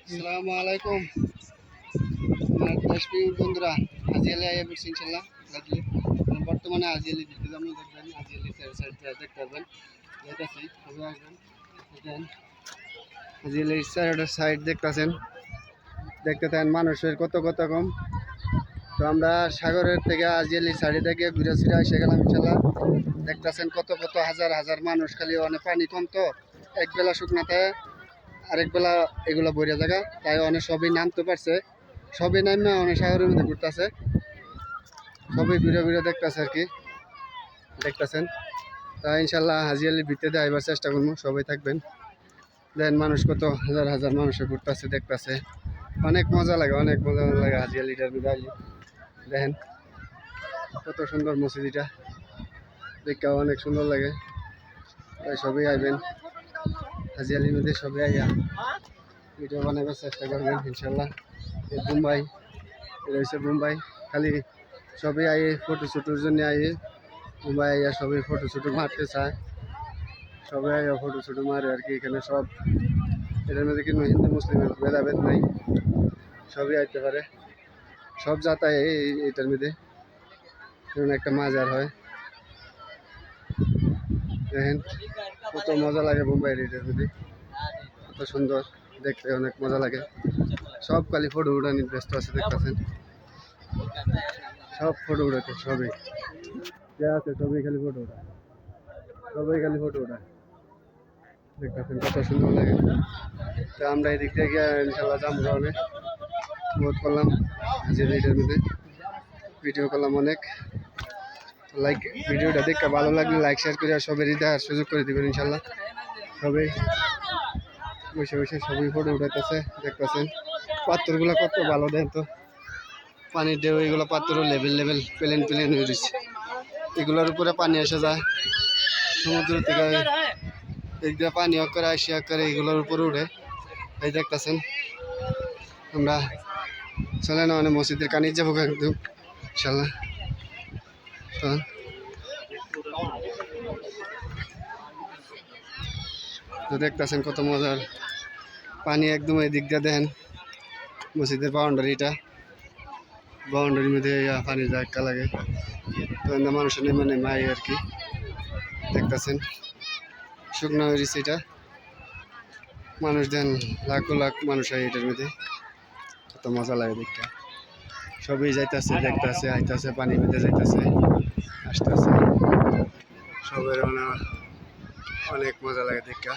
আসসালামু আলাইকুম দেশপ্রিয় বন্ধুরা। হাজিয়ালি আইয়া পড়ছি ইনশাল্লাহ। বর্তমানে হাজিয়ালি দিতে যেমন দেখবেন, হাজিয়ালি সাইড দেখতে পারবেন। যাইতেছি, সবাই আসবেন। দেখেন হাজিয়ালি সাইড দেখতেছেন, দেখতে থাকেন মানুষের কত কম। তো আমরা সাগরের থেকে হাজিয়ালি সাইডে থেকে ঘুরে ফিরে এসে গেলাম ইনশাল্লাহ। দেখতেছেন কত হাজার হাজার মানুষ, খালি অনেক পানি কম তো একবেলা শুকনাতে আরেক বেলা এগুলো বইরা জায়গা, তাই অনেক সবই নামতে পারছে, সবই নামে অনেক সাগরের মধ্যে ঘুরতেছে, সবই ঘুরে দেখতেছে আর কি। দেখতেছেন তাই ইনশাল্লাহ হাজিয়ালির ভিতরে আইবার চেষ্টা করবো, সবাই থাকবেন। দেখেন মানুষ কত হাজার হাজার মানুষে ঘুরতেছে, দেখতেছে, অনেক মজা লাগে হাজিয়ালিটার ভিতরে আইলে। দেখেন কত সুন্দর মসজিদটা, দেখতে অনেক সুন্দর লাগে। তাই সবাই আইবেন হাজিয়ালির মধ্যে, সবাই আইয়া ভিডিও বানাবার চেষ্টা করবেন ইনশাল্লাহ। মুম্বাই, এটা হচ্ছে মুম্বাই। খালি সবাই আইয়ে ফটো শুটোর জন্য আইয়ে মুম্বাই আইয়া সবাই ফটো শুটো মারতে চায়, সবাই আইয়া ফটো শুটো মারে আর কি। এখানে সব, এটার মধ্যে কিন্তু হিন্দু মুসলিমের ভেদাভেদ নাই, সবই আইতে পারে, সব যাতায় এটার মধ্যে। যেমন একটা মাজার হয়, দেখেন কত মজা লাগে মুম্বাইয়ের এটার মধ্যে, কত সুন্দর দেখতে, অনেক মজা লাগে। সব খালি ফটো উঠানির ব্যস্ত আছে, দেখতেছেন সব ফটো উঠাতে, সবই যে আছে সবই খালি ফটো উঠায়, সবাই খালি ফটো উঠায়, দেখতেছেন কত সুন্দর লাগে। তো আমরা এদিক থেকে ইনশাল্লাহ যাবো, অনেক বোধ করলাম যে এটার মধ্যে ভিডিও করলাম অনেক। লাইক ভিডিওটা দেখতে ভালো লাগলে লাইক শেয়ার করে সবাই দেখার সুযোগ করে দেবেন ইনশাল্লাহ। সবাই বসে বসে সবই ফটো উঠাইতেছে, দেখতেছেন পাথরগুলো কত ভালো। দেন তো পানির ঢেউ, এগুলো পাথর লেভেল প্লেন হয়ে রয়েছে, এগুলোর উপরে পানি এসে যায় সমুদ্র থেকে, এদিকে পানি করে আসিয়া করে এগুলোর উপরে উঠে। এই দেখতেছেন আমরা চলে না মানে মসজিদের কানে যাবো একদম ইনশাল্লাহ। তো দেখতেছেন কত মজার পানি, একদম এই দিক দিয়ে দেখেন মসজিদের বাউন্ডারির মধ্যে পানি ধাক্কা লাগে। তো মানুষের নেমে আই আর কি। দেখতেছেন শুকনো হয়ে গেছে এটা, মানুষ দেন লাখ মানুষ হয় এটার মধ্যে, কত মজা লাগে দেখতে। সবই যাইতেছে, দেখতেছে, আইতেছে, পানির মধ্যে যাইতেছে, আসতেছে, সবের অনেক মজা লাগে দেখা।